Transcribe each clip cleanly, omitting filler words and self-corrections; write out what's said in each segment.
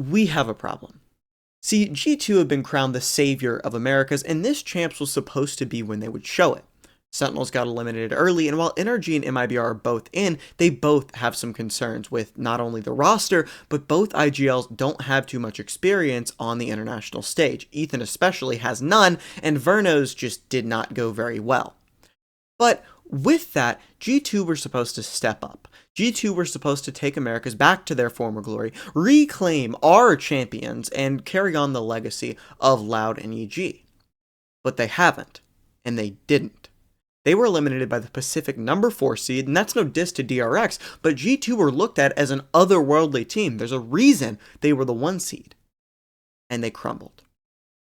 we have a problem. See, G2 have been crowned the savior of Americas, and this champs was supposed to be when they would show it. Sentinels got eliminated early, and while NRG and MIBR are both in, they both have some concerns with not only the roster, but both IGLs don't have too much experience on the international stage. Ethan especially has none, and Verno's just did not go very well. But with that, G2 were supposed to step up. G2 were supposed to take Americas back to their former glory, reclaim our champions, and carry on the legacy of Loud and EG. But they haven't, and they didn't. They were eliminated by the Pacific number 4 seed, and that's no diss to DRX, but G2 were looked at as an otherworldly team. There's a reason they were the 1 seed, and they crumbled.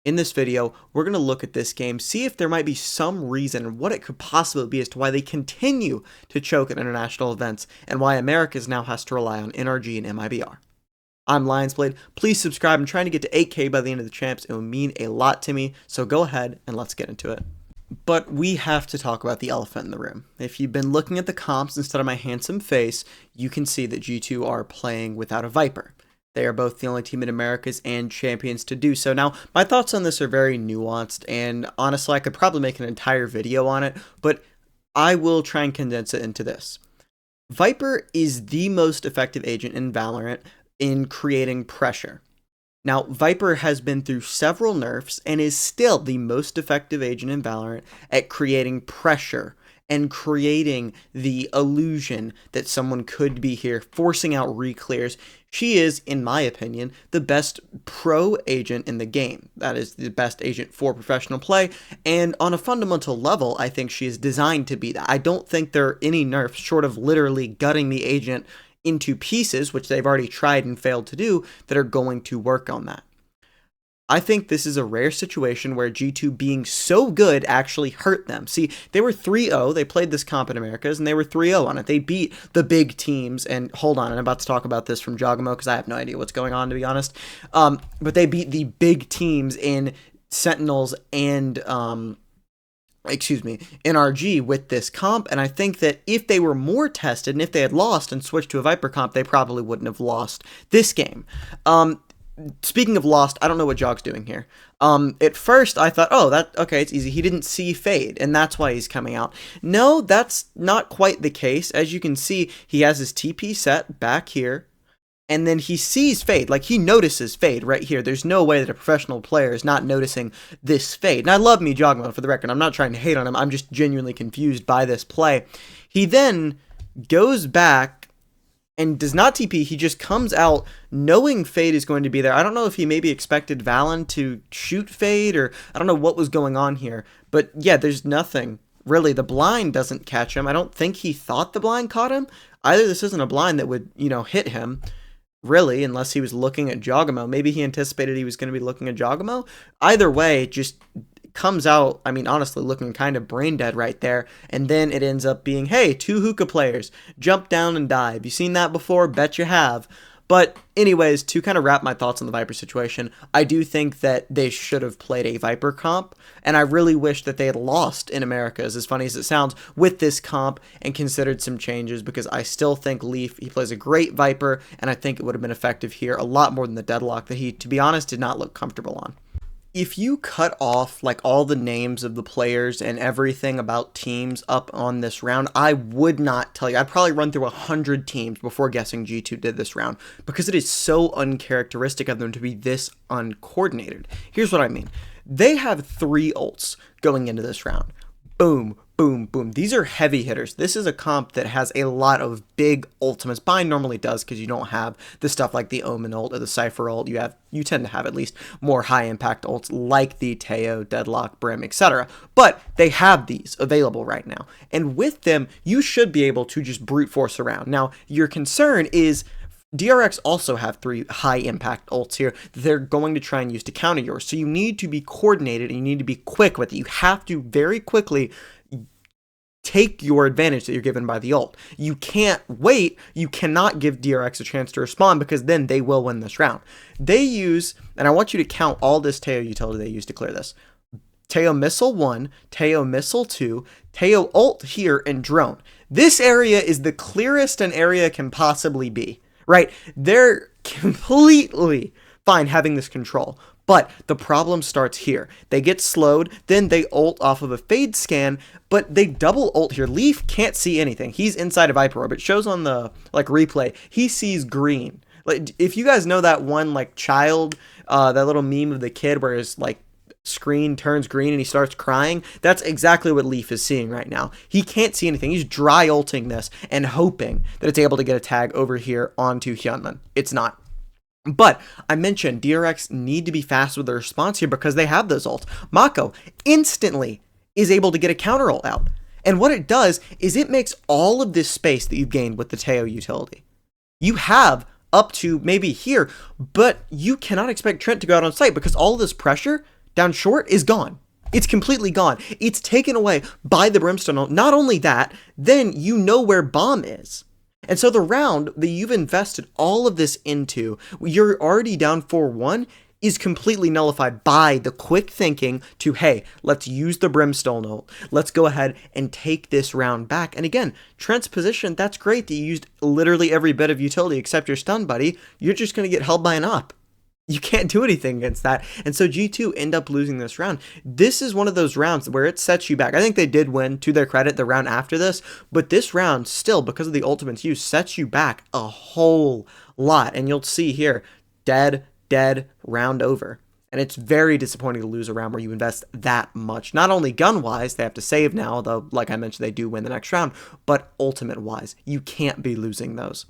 In this video, we're going to look at this game, see if there might be some reason and what it could possibly be as to why they continue to choke at international events and why Americas now has to rely on NRG and MIBR. I'm Lionzblade. Please subscribe. I'm trying to get to 8K by the end of the champs. It will mean a lot to me, so go ahead and let's get into it. But we have to talk about the elephant in the room. If you've been looking at the comps instead of my handsome face, you can see that G2 are playing without a Viper. They are both the only team in Americas and champions to do so. Now, my thoughts on this are very nuanced, and honestly, I could probably make an entire video on it, but I will try and condense it into this. Viper is the most effective agent in Valorant in creating pressure. Now, Viper has been through several nerfs and is still the most effective agent in Valorant at creating pressure and creating the illusion that someone could be here, forcing out reclears. She is, in my opinion, the best pro agent in the game. That is the best agent for professional play, and on a fundamental level, I think she is designed to be that. I don't think there are any nerfs, short of literally gutting the agent into pieces, which they've already tried and failed to do, that are going to work on that. I think this is a rare situation where G2 being so good actually hurt them. See, they were 3-0, they played this comp in Americas, and they were 3-0 on it. They beat the big teams, and hold on, I'm about to talk about this from Jogamo, because I have no idea what's going on, to be honest. But they beat the big teams in Sentinels and, NRG with this comp, and I think that if they were more tested, and if they had lost and switched to a Viper comp, they probably wouldn't have lost this game. Speaking of lost, I don't know what Jog's doing here. At first, I thought, okay, it's easy. He didn't see Fade, and that's why he's coming out. No, that's not quite the case. As you can see, he has his TP set back here, and then he sees Fade. Like, he notices Fade right here. There's no way that a professional player is not noticing this Fade. And I love me Jogmo, for the record. I'm not trying to hate on him. I'm just genuinely confused by this play. He then goes back and does not TP, he just comes out knowing Fade is going to be there. I don't know if he maybe expected Valen to shoot Fade, or I don't know what was going on here. But yeah, there's nothing. Really, the blind doesn't catch him. I don't think he thought the blind caught him. Either this isn't a blind that would, hit him, really, unless he was looking at Jogamo. Maybe he anticipated he was going to be looking at Jogamo. Either way, just comes out, honestly, looking kind of brain dead right there, and then it ends up being, hey, 2 hookah players, jump down and dive. You seen that before? Bet you have. But anyways, to kind of wrap my thoughts on the Viper situation, I do think that they should have played a Viper comp, and I really wish that they had lost in Americas, as funny as it sounds, with this comp and considered some changes, because I still think Leaf, he plays a great Viper, and I think it would have been effective here a lot more than the Deadlock that he, to be honest, did not look comfortable on. If you cut off like all the names of the players and everything about teams up on this round, I would not tell you. I'd probably run through 100 teams before guessing G2 did this round, because it is so uncharacteristic of them to be this uncoordinated. Here's what I mean. They have 3 ults going into this round. Boom, boom, boom. These are heavy hitters. This is a comp that has a lot of big ultimates. Bind normally does, because you don't have the stuff like the Omen ult or the Cypher ult. You tend to have at least more high impact ults like the Teo, Deadlock, Brim, etc. But they have these available right now. And with them, you should be able to just brute force around. Now, your concern is DRX also have 3 high impact ults here that they're going to try and use to counter yours. So you need to be coordinated and you need to be quick with it. You have to very quickly take your advantage that you're given by the ult. You can't wait. You cannot give DRX a chance to respond, because then they will win this round. They use, and I want you to count all this Teo utility they use to clear this. Teo Missile 1, Teo Missile 2, Teo ult here, and Drone. This area is the clearest an area can possibly be. Right, their completely fine having this control. But the problem starts here. They get slowed, then they ult off of a fade scan, but they double ult here. Leaf can't see anything. He's inside of Viper Orb. It shows on the replay. He sees green. Like, if you guys know that one child, that little meme of the kid where his screen turns green and he starts crying, that's exactly what Leaf is seeing right now. He can't see anything. He's dry ulting this and hoping that it's able to get a tag over here onto Hyunmin. It's not. But I mentioned DRX need to be fast with their response here because they have those ults. Mako instantly is able to get a counter ult out. And what it does is it makes all of this space that you've gained with the Teo utility. You have up to maybe here, but you cannot expect Trent to go out on site because all of this pressure down short is gone. It's completely gone. It's taken away by the Brimstone ult. Not only that, then you know where Bomb is. And so the round that you've invested all of this into, you're already down 4-1, is completely nullified by the quick thinking to, hey, let's use the Brimstone ult. Let's go ahead and take this round back. And again, Trent's position, that's great that you used literally every bit of utility except your stun, buddy. You're just going to get held by an op. You can't do anything against that. And so G2 end up losing this round. This is one of those rounds where it sets you back. I think they did win, to their credit, the round after this. But this round still, because of the ultimates used, sets you back a whole lot. And you'll see here, dead, round over. And it's very disappointing to lose a round where you invest that much. Not only gun-wise, they have to save now, although, like I mentioned, they do win the next round. But ultimate-wise, you can't be losing those.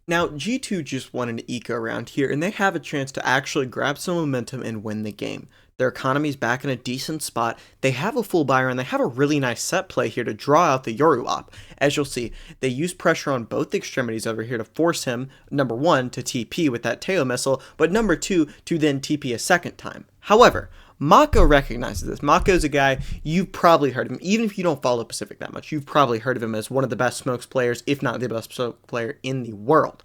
Now, G2 just won an eco round here, and they have a chance to actually grab some momentum and win the game. Their economy's back in a decent spot, they have a full buyer, and they have a really nice set play here to draw out the Yoru op. As you'll see, they use pressure on both extremities over here to force him, number one, to TP with that Teo missile, but number two, to then TP a second time. However, Mako recognizes this. Mako's a guy, you've probably heard of him, even if you don't follow Pacific that much, you've probably heard of him as one of the best smokes players, if not the best smoke player in the world.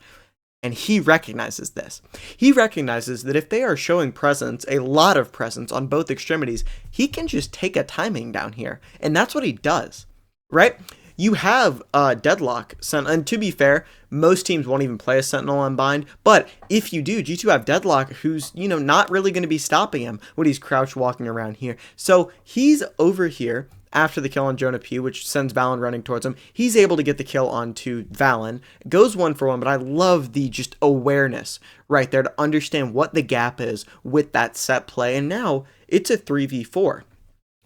And he recognizes this. He recognizes that if they are showing presence, a lot of presence on both extremities, he can just take a timing down here. And that's what he does, right? You have Deadlock, and to be fair, most teams won't even play a Sentinel Unbind, but if you do, G2 have Deadlock, who's, not really going to be stopping him when he's crouch walking around here. So he's over here after the kill on Jonah P, which sends Valen running towards him. He's able to get the kill onto Valen, goes 1-for-1, but I love the just awareness right there to understand what the gap is with that set play, and now it's a 3v4.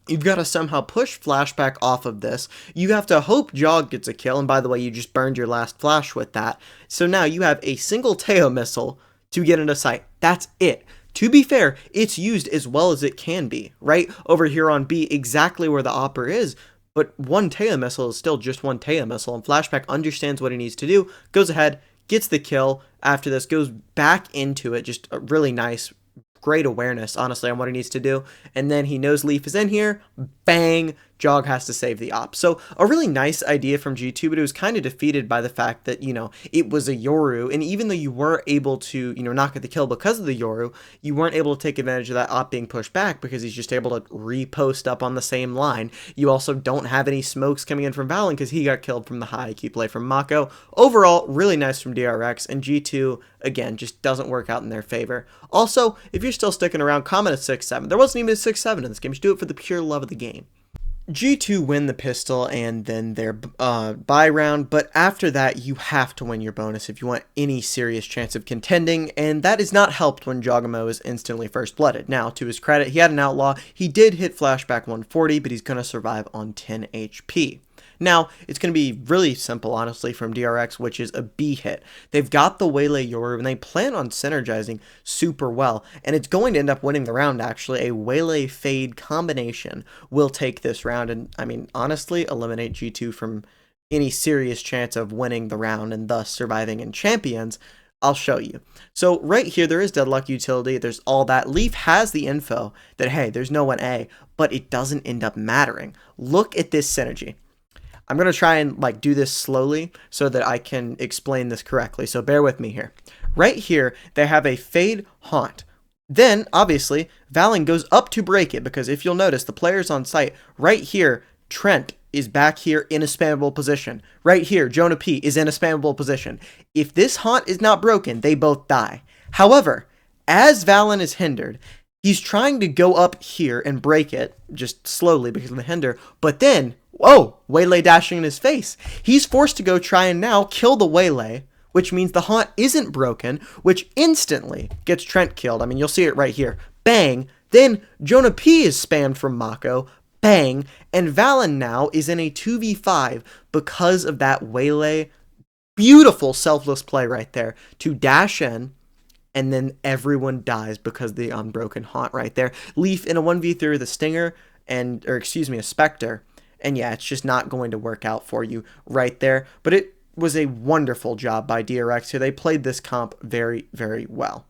You've got to somehow push Flashback off of this. You have to hope Jog gets a kill, and by the way, you just burned your last flash with that. So now you have a single Teo missile to get into sight. That's it. To be fair, it's used as well as it can be, right? Over here on B, exactly where the Opper is, but one Teo missile is still just one Teo missile, and Flashback understands what he needs to do, goes ahead, gets the kill after this, goes back into it, just a really nice, great awareness, honestly, on what he needs to do, and then he knows Leaf is in here, bang, Jog has to save the op. So a really nice idea from G2, but it was kind of defeated by the fact that, it was a Yoru, and even though you were able to, not get the kill because of the Yoru, you weren't able to take advantage of that op being pushed back because he's just able to repost up on the same line. You also don't have any smokes coming in from Valen because he got killed from the high IQ play from Mako. Overall, really nice from DRX, and G2, again, just doesn't work out in their favor. Also, if you're still sticking around, comment a 6-7. There wasn't even a 6-7 in this game. Just do it for the pure love of the game. G2 win the pistol and then their buy round, but after that you have to win your bonus if you want any serious chance of contending, and that is not helped when Jogamo is instantly first blooded. Now, to his credit, he had an outlaw, he did hit flashback 140, but he's going to survive on 10 HP. Now, it's going to be really simple, honestly, from DRX, which is a B hit. They've got the Waylay Yoru, and they plan on synergizing super well, and it's going to end up winning the round, actually. A Waylay Fade combination will take this round, and, honestly, eliminate G2 from any serious chance of winning the round and thus surviving in Champions. I'll show you. So right here, there is Deadlock utility. There's all that. Leaf has the info that, hey, there's no 1A, but it doesn't end up mattering. Look at this synergy. I'm going to try and do this slowly so that I can explain this correctly. So bear with me here. Right here, they have a Fade Haunt. Then, obviously, Valen goes up to break it because if you'll notice, the players on site, right here, Trent is back here in a spammable position. Right here, Jonah P is in a spammable position. If this Haunt is not broken, they both die. However, as Valen is hindered, he's trying to go up here and break it, just slowly because of the hinder, but then, whoa, Waylay dashing in his face. He's forced to go try and now kill the Waylay, which means the haunt isn't broken, which instantly gets Trent killed. I mean, you'll see it right here. Bang. Then Jonah P is spammed from Mako. Bang. And Valen now is in a 2v5 because of that Waylay. Beautiful selfless play right there to dash in, and then everyone dies because of the unbroken haunt right there. Leaf in a 1v3 with a Stinger, a Spectre. And yeah, it's just not going to work out for you right there. But it was a wonderful job by DRX here. They played this comp very, very well.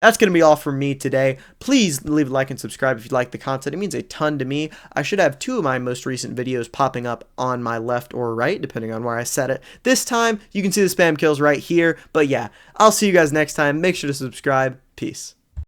That's going to be all from me today. Please leave a like and subscribe if you like the content. It means a ton to me. I should have 2 of my most recent videos popping up on my left or right, depending on where I set it. This time, you can see the spam kills right here. But yeah, I'll see you guys next time. Make sure to subscribe. Peace.